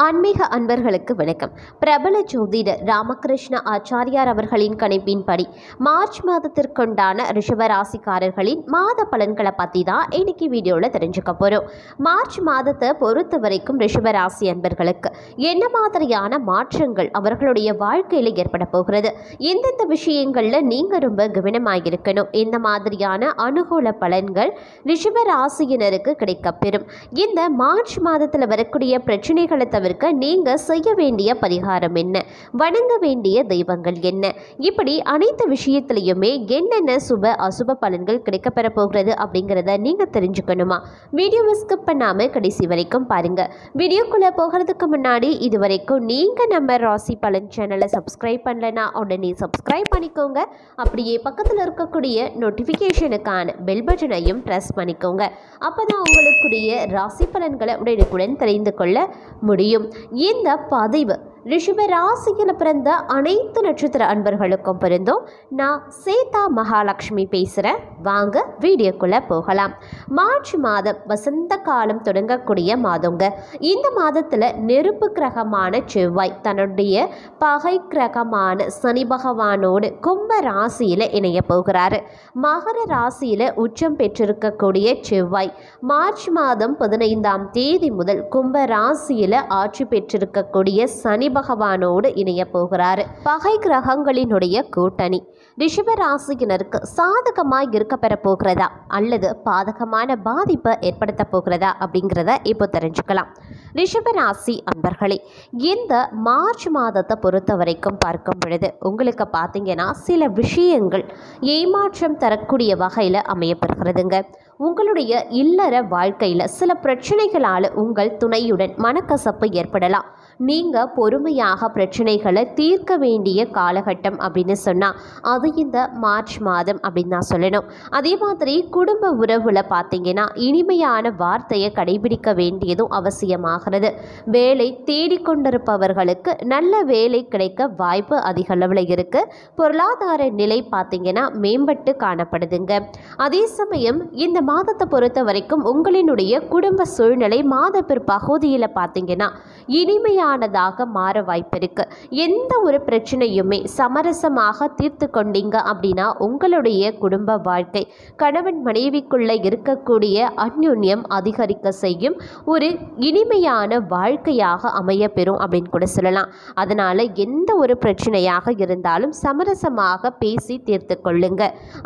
ஆன்மீக அன்பர்களுக்கு வணக்கம். பிரபல ஜோதிடர் ராமகிருஷ்ண ஆச்சாரியார் அவர்களின் கணிப்பின்படி மார்ச் மாதத்திற்குண்டான ரிஷபராசிக்காரர்களின் மாத பலன்களை பற்றி தான் இன்னைக்கு வீடியோவில் தெரிஞ்சுக்க போகிறோம். மார்ச் மாதத்தை பொறுத்த வரைக்கும் ரிஷபராசி அன்பர்களுக்கு என்ன மாதிரியான மாற்றங்கள் அவர்களுடைய வாழ்க்கையில் ஏற்பட போகிறது, எந்தெந்த விஷயங்களில் நீங்கள் ரொம்ப கவனமாக இருக்கணும், இந்த மாதிரியான அனுகூல பலன்கள் ரிஷபராசியினருக்கு கிடைக்கப்பெறும். இந்த மார்ச் மாதத்தில் வரக்கூடிய பிரச்சனைகளை தவிர்க்க நீங்க செய்ய வேண்டிய பரிகாரம் என்ன, வணங்க வேண்டிய தெய்வங்கள் என்ன, இப்படி அனைத்து விஷயத்திலையுமே என்னென்ன சுப அசுப பலன்கள் கிடைக்கப்பெற போகிறது அப்படிங்கிறத நீங்க தெரிஞ்சுக்கணுமா? வீடியோவை ஸ்கிப் பண்ணாம கடைசி வரைக்கும் பாருங்க. வீடியோக்குள்ள போகிறதுக்கு முன்னாடி இது வரைக்கும் நீங்க நம்ம ராசி பலன் சேனலை சப்ஸ்கிரைப் பண்ணலனா உடனே சப்ஸ்கிரைப் பண்ணிக்கோங்க. அப்படியே பக்கத்தில் இருக்கக்கூடிய நோட்டிஃபிகேஷனுக்கான பெல் பட்டனையும் ப்ரெஸ் பண்ணிக்கோங்க. அப்பதான் உங்களுக்குரிய ராசி பலன்களை உடனுக்குடன் தெரிந்து கொள்ள முடியும். இந்த பதிவு ரிஷப ராசியில் பிறந்த அனைத்து நட்சத்திர அன்பர்களுக்கும் பொருந்தும். நான் சேதா மகாலட்சுமி பேசுகிறேன். வாங்க வீடியோக்குள்ளே போகலாம். மார்ச் மாதம் வசந்த காலம் தொடங்கக்கூடிய மாதங்க. இந்த மாதத்தில் நெருப்பு கிரகமான செவ்வாய் தன்னுடைய பகை கிரகமான சனி பகவானோடு கும்ப ராசியில் இணைய போகிறாரு. மகர ராசியில் உச்சம் பெற்றிருக்கக்கூடிய செவ்வாய் மார்ச் மாதம் 15ஆம் தேதி முதல் கும்ப ராசியில் ஆட்சி பெற்றிருக்கக்கூடிய சனி பகவானோடு இணைய போகிறாரு. பகை கிரகங்களினுடைய கூட்டணி ரிஷப ராசியினருக்கு சாதகமாக இருக்க பெற போகிறதா அல்லது பாதகமான பாதிப்பை ஏற்படுத்த போகிறதா அப்படிங்கிறத இப்போ தெரிஞ்சுக்கலாம். ரிஷப ராசி அன்பர்களே, இந்த மார்ச் மாதத்தை பொறுத்த வரைக்கும் பார்க்கும் பொழுது உங்களுக்கு பார்த்தீங்கன்னா சில விஷயங்கள் ஏமாற்றம் தரக்கூடிய வகையில் அமையப்படுகிறதுங்க. உங்களுடைய இல்லற வாழ்க்கையில் சில பிரச்சனைகளால் உங்கள் துணையுடன் மனக்கசப்பு ஏற்படலாம். நீங்கள் பொறுமையாக பிரச்சனைகளை தீர்க்க வேண்டிய காலகட்டம் அப்படின்னு சொன்னால் அது இந்த மார்ச் மாதம் அப்படின்னு தான் சொல்லணும். அதே மாதிரி குடும்ப உறவில் பார்த்தீங்கன்னா இனிமையான வார்த்தையை கடைபிடிக்க வேண்டியதும் அவசியமாகிறது. வேலை தேடிக்கொண்டிருப்பவர்களுக்கு நல்ல வேலை கிடைக்க வாய்ப்பு அதிக அளவில் இருக்குது. பொருளாதார நிலை பார்த்தீங்கன்னா மேம்பட்டு காணப்படுதுங்க. அதே சமயம் இந்த மாதத்தை பொறுத்த வரைக்கும் உங்களினுடைய குடும்ப சூழ்நிலை மாத பிற்பகுதியில் பார்த்தீங்கன்னா இனிமையானதாக மாற வாய்ப்பு இருக்கு. எந்த ஒரு பிரச்சனையுமே சமரசமாக தீர்த்து கொண்டீங்க அப்படின்னா உங்களுடைய குடும்ப வாழ்க்கை கணவன் மனைவிக்குள்ள இருக்கக்கூடிய அந்யோன்யம் அதிகரிக்க செய்யும் ஒரு இனிமையான வாழ்க்கையாக அமைய பெறும் அப்படின்னு கூட சொல்லலாம். அதனால எந்த ஒரு பிரச்சனையாக இருந்தாலும் சமரசமாக பேசி தீர்த்து கொள்ளுங்க.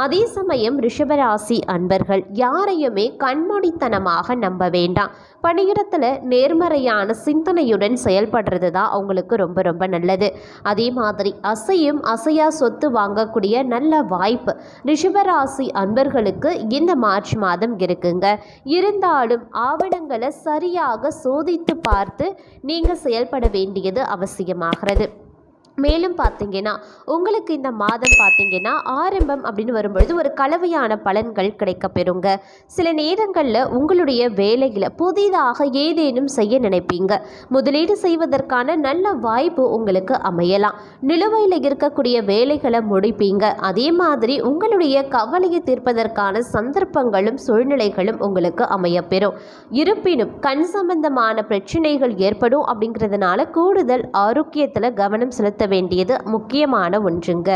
அதே சமயம் ரிஷபராசி அன்பர்கள் யாரையுமே கண்மூடித்தனமாக நம்ப வேண்டாம். பணியிடத்தில் நேர்மறையான சிந்தனையுடன் செயல்படுறது தான் அவங்களுக்கு ரொம்ப ரொம்ப நல்லது. அதே மாதிரி அசையும் அசையா சொத்து வாங்கக்கூடிய நல்ல வாய்ப்பு ரிஷபராசி அன்பர்களுக்கு இந்த மார்ச் மாதம் இருக்குங்க. இருந்தாலும் ஆவணங்களை சரியாக சோதித்து பார்த்து நீங்கள் செயல்பட வேண்டியது அவசியமாகிறது. மேலும் பார்த்தீங்கன்னா உங்களுக்கு இந்த மாதம் பார்த்தீங்கன்னா ஆரம்பம் அப்படின்னு வரும்பொழுது ஒரு கலவையான பலன்கள் கிடைக்க பெறுங்க. சில நேரங்களில் உங்களுடைய வேலையில் புதிதாக ஏதேனும் செய்ய நினைப்பீங்க. முதலீடு செய்வதற்கான நல்ல வாய்ப்பு உங்களுக்கு அமையலாம். நிலுவையில் இருக்கக்கூடிய வேலைகளை முடிப்பீங்க. அதே மாதிரி உங்களுடைய கவலையை தீர்ப்பதற்கான சந்தர்ப்பங்களும் சூழ்நிலைகளும் உங்களுக்கு அமையப்பெறும். இருப்பினும் கண் சம்பந்தமான பிரச்சனைகள் ஏற்படும் அப்படிங்கிறதுனால கூடுதல் ஆரோக்கியத்தில் கவனம் செலுத்த வேண்டியது முக்கியமான ஒன்றுங்க.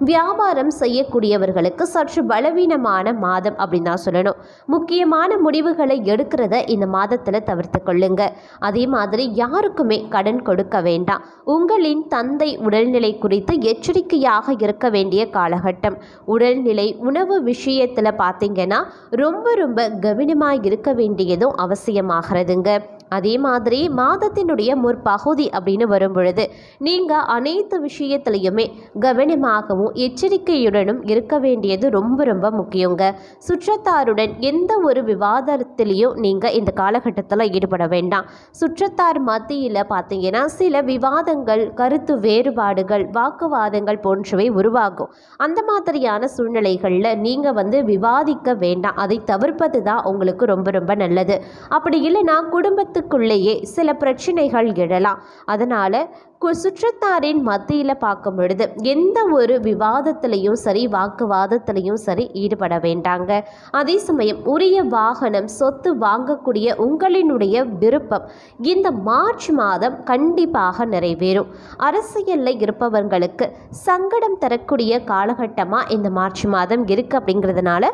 வியாபாரம் செய்யக்கூடியவர்களுக்கு சற்று பலவீனமான மாதம் அப்படின்னு தான் சொல்லணும். முக்கியமான முடிவுகளை எடுக்கிறத இந்த மாதத்தில் தவிர்த்து கொள்ளுங்க. அதே மாதிரி யாருக்குமே கடன் கொடுக்க வேண்டாம். உங்களின் தந்தை உடல்நிலை குறித்து எச்சரிக்கையாக இருக்க வேண்டிய காலகட்டம். உடல்நிலை உணவு விஷயத்தில் பார்த்தீங்கன்னா ரொம்ப ரொம்ப கவனமாக இருக்க வேண்டியதும் அவசியமாகிறதுங்க. அதே மாதிரி மாதத்தினுடைய முற்பகுதி அப்படின்னு வரும் பொழுது நீங்கள் அனைத்து விஷயத்திலையுமே கவனமாகவும் எச்சரிக்கையுடனும் இருக்க வேண்டியது ரொம்ப ரொம்ப முக்கியங்க. சுற்றத்தாருடன் எந்த ஒரு விவாதத்திலையும் நீங்கள் இந்த காலகட்டத்தில் ஈடுபட வேண்டாம். சுற்றத்தார் மத்தியில் பார்த்தீங்கன்னா சில விவாதங்கள், கருத்து வேறுபாடுகள், வாக்குவாதங்கள் போன்றவை உருவாகும். அந்த மாதிரியான சூழ்நிலைகளில் நீங்கள் விவாதிக்க வேண்டாம். அதை தவிர்ப்பது தான் உங்களுக்கு ரொம்ப ரொம்ப நல்லது. அப்படி இல்லைன்னா குடும்பத்துக்குள்ளேயே சில பிரச்சனைகள் எழலாம். அதனால் சுற்றத்தாரின் மத்தியில் பார்க்கும் பொழுது எந்த ஒரு விவாதத்திலையும் சரி வாக்குவாதத்திலையும் சரி ஈடுபட வேண்டாங்க. அதே சமயம் உரிய வாகனம் சொத்து வாங்கக்கூடிய உங்களினுடைய விருப்பம் இந்த மார்ச் மாதம் கண்டிப்பாக நிறைவேறும். அரசியலில் இருப்பவர்களுக்கு சங்கடம் தரக்கூடிய காலகட்டமாக இந்த மார்ச் மாதம் இருக்குது. அப்படிங்கிறதுனால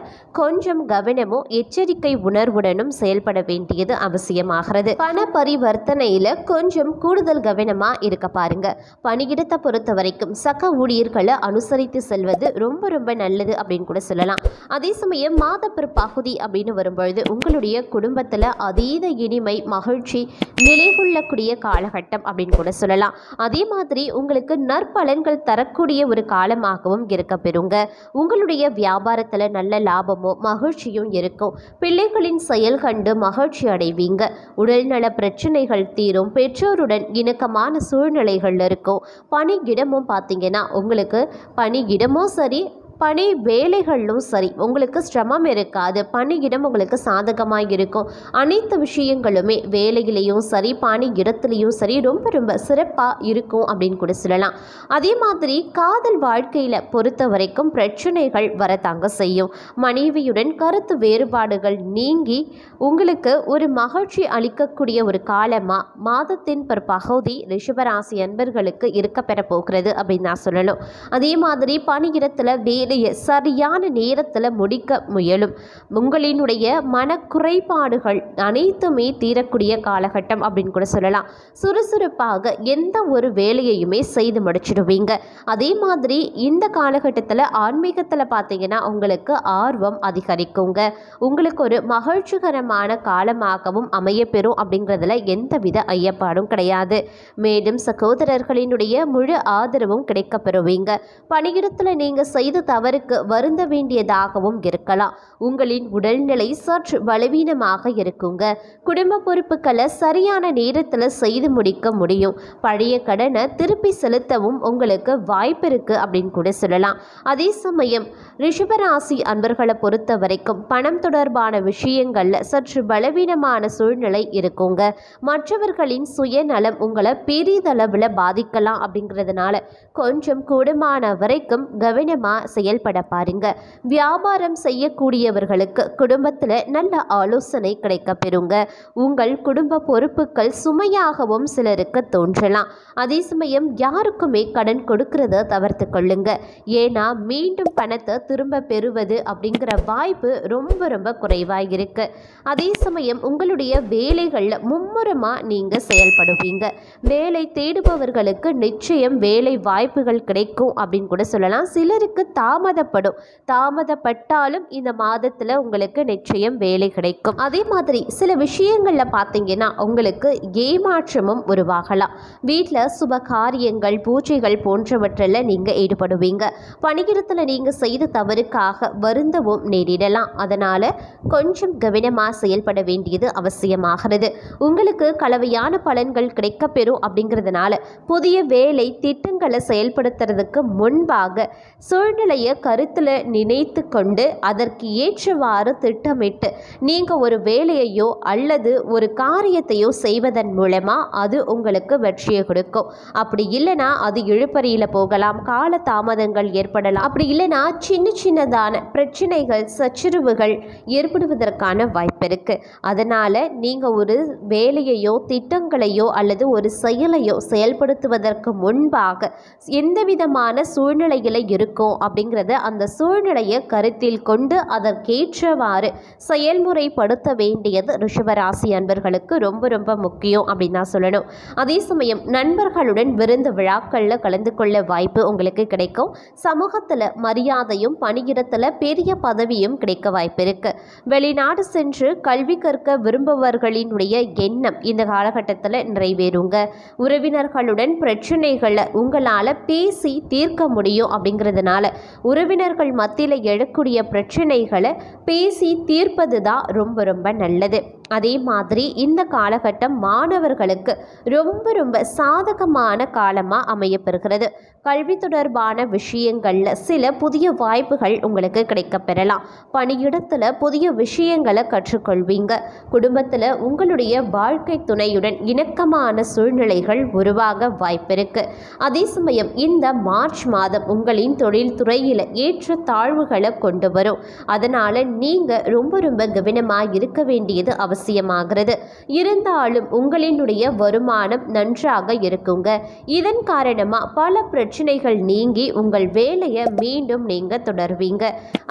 கொஞ்சம் கவனமும் எச்சரிக்கை உணர்வுடனும் செயல்பட வேண்டியது அவசியமாகிறது. பண பரிவர்த்தனையில் கொஞ்சம் கூடுதல் கவனமாக இருக்க பாருங்க. பணியிடத்தை பொறுத்த வரைக்கும் சக ஊழியர்களை அனுசரித்து செல்வது ரொம்ப ரொம்ப நல்லது அப்படின்னு கூட சொல்லலாம். அதே சமயம் மாத பிற்பகுதி அப்படின்னு வரும்பொழுது உங்களுடைய குடும்பத்தில் அதீத இனிமை மகிழ்ச்சி நிலைகொள்ளக்கூடிய காலகட்டம் அப்படின்னு கூட சொல்லலாம். அதே மாதிரி உங்களுக்கு நற்பலன்கள் தரக்கூடிய ஒரு காலமாகவும் இருக்க பெறுங்க. உங்களுடைய வியாபாரத்தில் நல்ல லாபமோ மகிழ்ச்சியும் இருக்கும். பிள்ளைகளின் செயல் கண்டு மகிழ்ச்சி அடைவீங்க. உடல்நல பிரச்சனைகள் தீரும். பெற்றோருடன் இணக்கமான சூழ்நிலைகள் இருக்கும். பணியிடமும் பார்த்தீங்கன்னா உங்களுக்கு பணியிடமும் சரி பணி வேலைகளிலும் சரி உங்களுக்கு சிரமம் இருக்காது. பணியிடம் உங்களுக்கு சாதகமாக இருக்கும். அனைத்து விஷயங்களுமே வேலையிலையும் சரி பணியிடத்துலையும் சரி ரொம்ப ரொம்ப சிறப்பாக இருக்கும் அப்படின்னு கூட சொல்லலாம். அதே மாதிரி காதல் வாழ்க்கையில் பொறுத்த வரைக்கும் பிரச்சனைகள் வரத்தாங்க செய்யும். மனைவியுடன் கருத்து வேறுபாடுகள் நீங்கி உங்களுக்கு ஒரு மகிழ்ச்சி அளிக்கக்கூடிய ஒரு காலமாக மாதத்தின் பிற்பகுதி ரிஷபராசி அன்பர்களுக்கு இருக்க பெற போகிறது அப்படின்னு நான் சொல்லணும். அதே மாதிரி பணியிடத்தில் சரியான நேரத்தில் முடிக்க முயலும். உங்களினுடைய மனக்குறைபாடுகள் அனைத்துமே தீரக்கூடிய காலகட்டம் அப்படின்னு கூட சொல்லலாம். சுறுசுறுப்பாக எந்த ஒரு வேலையையுமே செய்து முடிச்சிடுவீங்க. அதே மாதிரி இந்த காலகட்டத்தில் ஆன்மீகத்தில் பார்த்தீங்கன்னா உங்களுக்கு ஆர்வம் அதிகரிக்குங்க. உங்களுக்கு ஒரு மகிழ்ச்சிகரமான காலமாகவும் அமையப்பெறும் அப்படிங்கிறதுல எந்தவித ஐயப்பாடும் கிடையாது. மேலும் சகோதரர்களினுடைய முழு ஆதரவும் கிடைக்க பெறுவீங்க. பணியிடத்தில் நீங்கள் செய்த தவறுக்கு வருந்த வேண்டியதாகவும் இருக்கலாம். உங்களின் உடல்நிலை சற்று பலவீனமாக இருக்குங்க. குடும்ப பொறுப்புகளை சரியான நேரத்தில் செய்து முடிக்க முடியும். பழைய கடனை திருப்பி செலுத்தவும் உங்களுக்கு வாய்ப்பு இருக்கு அப்படின்னு கூட சொல்லலாம். அதே சமயம் ரிஷபராசி அன்பர்களை பொறுத்த வரைக்கும் பணம் தொடர்பான விஷயங்கள்ல சற்று பலவீனமான சூழ்நிலை இருக்குங்க. மற்றவர்களின் சுயநலம் உங்களை பெரிதளவில் பாதிக்கலாம். அப்படிங்கிறதுனால கொஞ்சம் கூடுமான வரைக்கும் கவனமாக செயல்பட பாருங்க. வியாபாரம் செய்யக்கூடியவர்களுக்கு குடும்பத்தில் நல்ல ஆலோசனை கிடைக்க பெறுங்க. உங்கள் குடும்ப பொறுப்புகள் சுமையாகவும் சிலருக்கு தோன்றலாம். அதே சமயம் யாருக்குமே கடன் கொடுக்கறத தவிர்த்து கொள்ளுங்க. ஏன்னா மீண்டும் பணத்தை திரும்ப பெறுவது அப்படிங்கிற வாய்ப்பு ரொம்ப ரொம்ப குறைவாக இருக்கு. அதே சமயம் உங்களுடைய வேலைகளில் மும்முரமாக நீங்கள் செயல்படுவீங்க. வேலை தேடுபவர்களுக்கு நிச்சயம் வேலை வாய்ப்புகள் கிடைக்கும் அப்படின்னு கூட சொல்லலாம். சிலருக்கு தாமதப்பட்டாலும் இந்த மாதத்தில் உங்களுக்கு நிச்சயம் வேலை கிடைக்கும். அதே மாதிரி சில விஷயங்களில் பார்த்தீங்கன்னா உங்களுக்கு ஏமாற்றமும் உருவாகலாம். வீட்டில் சுப காரியங்கள் பூஜைகள் போன்றவற்றில் நீங்கள் ஈடுபடுவீங்க. பணியிடத்தில் நீங்கள் செய்த தவறுக்காக வருந்தவும் நேரிடலாம். அதனால் கொஞ்சம் கவனமாக செயல்பட வேண்டியது அவசியமாகிறது. உங்களுக்கு கலவையான பலன்கள் கிடைக்கப்பெறும். அப்படிங்கிறதுனால புதிய வேலை திட்டங்களை செயல்படுத்துறதுக்கு முன்பாக சூழ்நிலையை கருத்தில் நினைத்து கொண்டு அதற்கு ஏற்றவாறு திட்டமிட்டு நீங்கள் ஒரு வேலையையோ அல்லது ஒரு காரியத்தையோ செய்வதன் மூலமாக அது உங்களுக்கு வெற்றியை கொடுக்கும். அப்படி இல்லைனா அது இழுபறியில் போகலாம். கால தாமதங்கள் ஏற்படலாம். அப்படி இல்லைனா சின்னதான பிரச்சனைகள் சச்சரவுகள் ஏற்படுவதற்கான வாய்ப்பு இருக்குது. அதனால் நீங்கள் ஒரு வேலையையோ திட்டங்களையோ அல்லது ஒரு செயலையோ செயல்படுத்துவதற்கு முன்பாக எந்த விதமான சூழ்நிலையில் இருக்கும் அப்படிங்கிறத அந்த சூழ்நிலையை கருத்தில் கொண்டு அதற்கேற்றவாறு செயல்முறைப்படுத்த வேண்டியது ரிஷபராசி அன்பர்களுக்கு ரொம்ப ரொம்ப முக்கியம் அப்படின்னு தான் சொல்லணும். அதே சமயம் நண்பர்களுடன் விருந்து விழாக்களில் கலந்து கொள்ள வாய்ப்பு உங்களுக்கு கிடைக்கும். சமூகத்தில் மரியாதையும் பணியிடத்தில் பெரிய பதவியும் கிடைக்க வாய்ப்பு இருக்கு. வெளிநாடு சென்று கல்வி கற்க விரும்புபவர்களினுடைய எண்ணம் இந்த காலகட்டத்தில் நிறைவேறுங்க. உறவினர்களுடன் பிரச்சனைகளை உங்களால் பேசி தீர்க்க முடியும். அப்படிங்கிறதுனால உறவினர்கள் மத்தியில் எழக்கூடிய பிரச்சனைகளை பேசி தீர்ப்பது தான் ரொம்ப ரொம்ப நல்லது. அதே மாதிரி இந்த காலகட்டம் மாணவர்களுக்கு ரொம்ப ரொம்ப சாதகமான காலமாக அமையப்பெறுகிறது. கல்வி தொடர்பான விஷயங்களில் சில புதிய வாய்ப்புகள் உங்களுக்கு கிடைக்கப் பெறலாம். பணியிடத்தில் புதிய விஷயங்களை கற்றுக்கொள்வீங்க. குடும்பத்தில் உங்களுடைய வாழ்க்கை துணையுடன் இணக்கமான சூழ்நிலைகள் உருவாக வாய்ப்பிருக்கு. அதே சமயம் இந்த மார்ச் மாதம் உங்களின் தொழில் துறையில் ஏற்ற தாழ்வுகளை கொண்டு வரும். அதனால் நீங்கள் ரொம்ப ரொம்ப கவனமாக இருக்க வேண்டியது அவசியமாகிறது. இருந்தாலும் உங்களினுடைய வருமானம் நன்றாக இருக்குங்க. இதன் காரணமாக பல பிரச்சனைகள் நீங்கி உங்கள் வேலையை மீண்டும் நீங்கள் தொடர்வீங்க.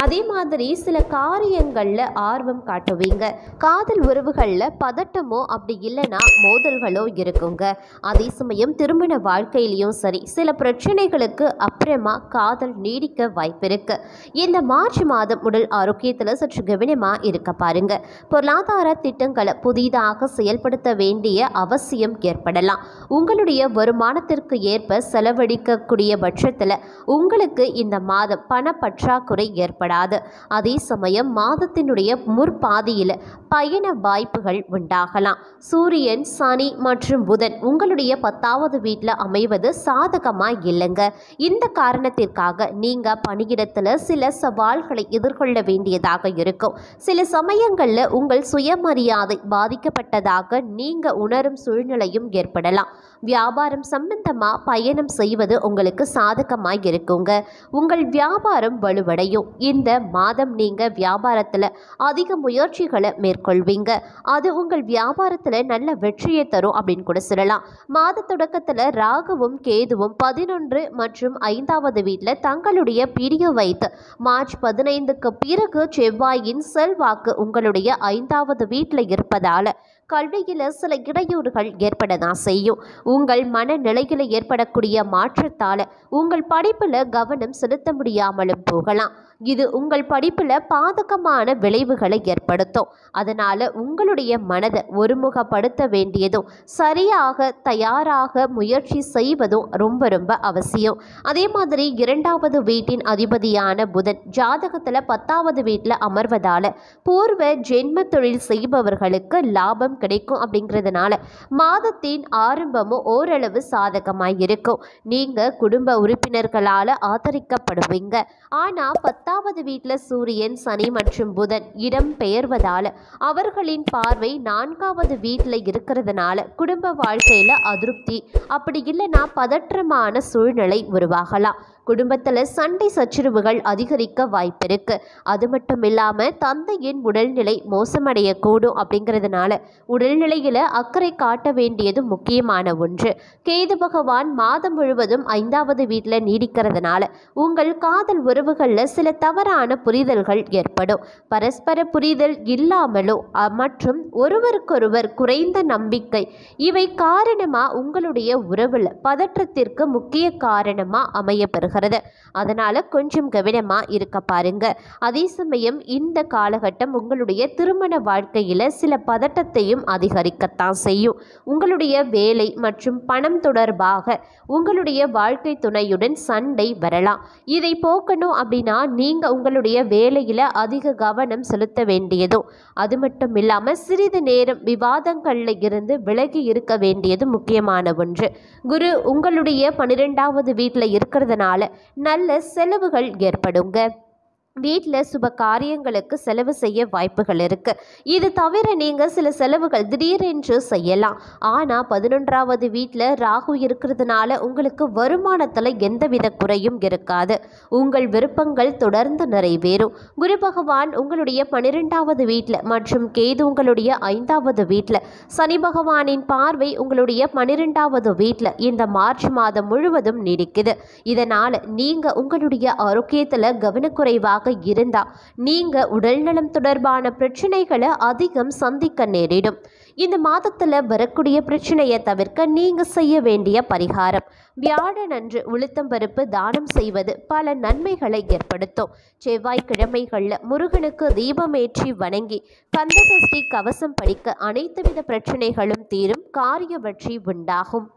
அதே மாதிரி சில காரியங்களில் ஆர்வம் காட்டுவீங்க. காதல் உறவுகளில் பதட்டமோ அப்படி இல்லைன்னா மோதல்களோ இருக்குங்க. அதே சமயம் திருமண வாழ்க்கையிலையும் சரி சில பிரச்சனைகளுக்கு அப்புறமா காதல் நீடிக்க வாய்ப்பிருக்கு. இந்த மார்ச் மாதம் உடல் ஆரோக்கியத்தில் சற்று கவனமாக இருக்க பாருங்க. பொருளாதார திட்டங்களை புதிதாக செயல்படுத்த வேண்டிய அவசியம் ஏற்படலாம். உங்களுடைய வருமானத்திற்கு ஏற்ப செலவழிக்கக்கூடிய பட்சத்தில் உங்களுக்கு இந்த மாதம் பண பற்றாக்குறை ஏற்படாது. அதே சமயம் மாதத்தினுடைய முற்பாதியில் பயண வாய்ப்புகள் உண்டாகலாம். சூரியன், சனி மற்றும் புதன் உங்களுடைய 10வது வீட்டில் அமைவது சாதகமாக இல்லைங்க. இந்த காரணத்திற்காக நீங்கள் பணியிடத்தில் சில சவால்களை எதிர்கொள்ள வேண்டியதாக இருக்கும். சில சமயங்களில் உங்கள் சுயமரியாதை பாதிக்கப்பட்டதாக நீங்கள் உணரும் சூழ்நிலையும் ஏற்படலாம். வியாபாரம் சம்பந்தமாக பயணம் செய்வது உங்களுக்கு சாதகமாக இருக்குங்க. உங்கள் வியாபாரம் வலுவடையும். இந்த மாதம் நீங்கள் வியாபாரத்தில் அதிக முயற்சிகளை மேற்கொள்வீங்க. அது உங்கள் வியாபாரத்தில் நல்ல வெற்றியை தரும் அப்படின்னு கூட சொல்லலாம். மாத தொடக்கத்தில் ராகுவும் கேதுவும் 11 மற்றும் 5வது வீட்டில் தங்களுடைய பிடியை வைத்து மார்ச் 15க்கு பிறகு செவ்வாயின் செல்வாக்கு உங்களுடைய 5வது வீட்டில் இருப்பதால் கல்வியில் சில இடையூறுகள் ஏற்படதான் செய்யும். உங்கள் மனநிலையில் ஏற்படக்கூடிய மாற்றத்தால் உங்கள் படிப்பில் கவனம் செலுத்த முடியாமலும் போகலாம். இது உங்கள் படிப்பில் பாதகமான விளைவுகளை ஏற்படுத்தும். அதனால் உங்களுடைய மனதை ஒருமுகப்படுத்த வேண்டியதும் சரியாக தயாராக முயற்சி செய்வதும் ரொம்ப ரொம்ப அவசியம். அதே மாதிரி 2வது வீட்டின் அதிபதியான புதன் ஜாதகத்தில் 10வது வீட்டில் அமர்வதால் பூர்வ ஜென்ம தொழில் செய்பவர்களுக்கு லாபம் கிடைக்கும். அப்படிங்கிறதுனால மாதத்தின் ஆரம்பமும் ஓரளவு சாதகமாக இருக்கும். நீங்கள் குடும்ப உறுப்பினர்களால் ஆதரிக்கப்படுவீங்க. ஆனால் 10வது வீட்டில் சூரியன், சனி மற்றும் புதன் இடம் பெயர்வதால் அவர்களின் பார்வை 4வது வீட்டில் இருக்கிறதுனால குடும்ப வாழ்க்கையில் அதிருப்தி அப்படி இல்லைன்னா பதற்றமான சூழ்நிலை உருவாகலாம். குடும்பத்தில் சண்டை சச்சரவுகள் அதிகரிக்க வாய்ப்பிருக்கு. அது மட்டும் இல்லாமல் தந்தையின் உடல்நிலை மோசமடையக்கூடும். அப்படிங்கிறதுனால உடல்நிலையில் அக்கறை காட்ட வேண்டியது முக்கியமான ஒன்று. கேது பகவான் மாதம் முழுவதும் 5வது வீட்டில் நீடிக்கிறதுனால உங்கள் காதல் உறவுகளில் சில தவறான புரிதல்கள் ஏற்படும். பரஸ்பர புரிதல் இல்லாமலோ மற்றும் ஒருவருக்கொருவர் குறைந்த நம்பிக்கை இவை காரணமாக உங்களுடைய உறவில் பதற்றத்திற்கு முக்கிய காரணமாக அமையப்பெறுகிறது. அதனால கொஞ்சம் கவனமாக இருக்க பாருங்க. அதே சமயம் இந்த காலகட்டம் உங்களுடைய திருமண வாழ்க்கையில் சில பதட்டத்தையும் அதிகரிக்கத்தான் செய்யும். உங்களுடைய வேலை மற்றும் பணம் தொடர்பாக உங்களுடைய வாழ்க்கை துணையுடன் சண்டை வரலாம். இதை போக்கணும் அப்படின்னா நீங்கள் உங்களுடைய வேலையில் அதிக கவனம் செலுத்த வேண்டியதும் அது மட்டும் இல்லாமல் சிறிது நேரம் விவாதங்களில் இருந்து விலகி இருக்க வேண்டியது முக்கியமான ஒன்று. குரு உங்களுடைய 12வது வீட்டில் இருக்கிறதுனால நல்ல செலவுகள் ஏற்படுங்க. வீட்டில் சுப காரியங்களுக்கு செலவு செய்ய வாய்ப்புகள் இருக்குது. இது தவிர நீங்கள் சில செலவுகள் திடீரென்று செய்யலாம். ஆனால் 11வது வீட்டில் ராகு இருக்கிறதுனால உங்களுக்கு வருமானத்தில் எந்தவித குறையும் இருக்காது. உங்கள் விருப்பங்கள் தொடர்ந்து நிறைவேறும். குரு பகவான் உங்களுடைய 12வது வீட்டில் மற்றும் கேது உங்களுடைய 5வது வீட்டில், சனி பகவானின் பார்வை உங்களுடைய 12வது வீட்டில் இந்த மார்ச் மாதம் முழுவதும் நீடிக்குது. இதனால் நீங்கள் உங்களுடைய ஆரோக்கியத்தில் கவனக்குறைவாக இருந்தா நீங்க உடல்நலம் தொடர்பான பிரச்சனைகளை அதிகம் சந்திக்க நேரிடும். இந்த மாதத்துல வரக்கூடிய பிரச்சனையை தவிர்க்க நீங்க செய்ய வேண்டிய பரிகாரம், வியாழனன்று உளுத்தம் பருப்பு தானம் செய்வது பல நன்மைகளை ஏற்படுத்தும். செவ்வாய்க்கிழமைகள்ல முருகனுக்கு தீபமேற்றி வணங்கி கந்த சஷ்டி கவசம் படிக்க அனைத்து வித பிரச்சனைகளும் தீரும், காரிய வெற்றி உண்டாகும்.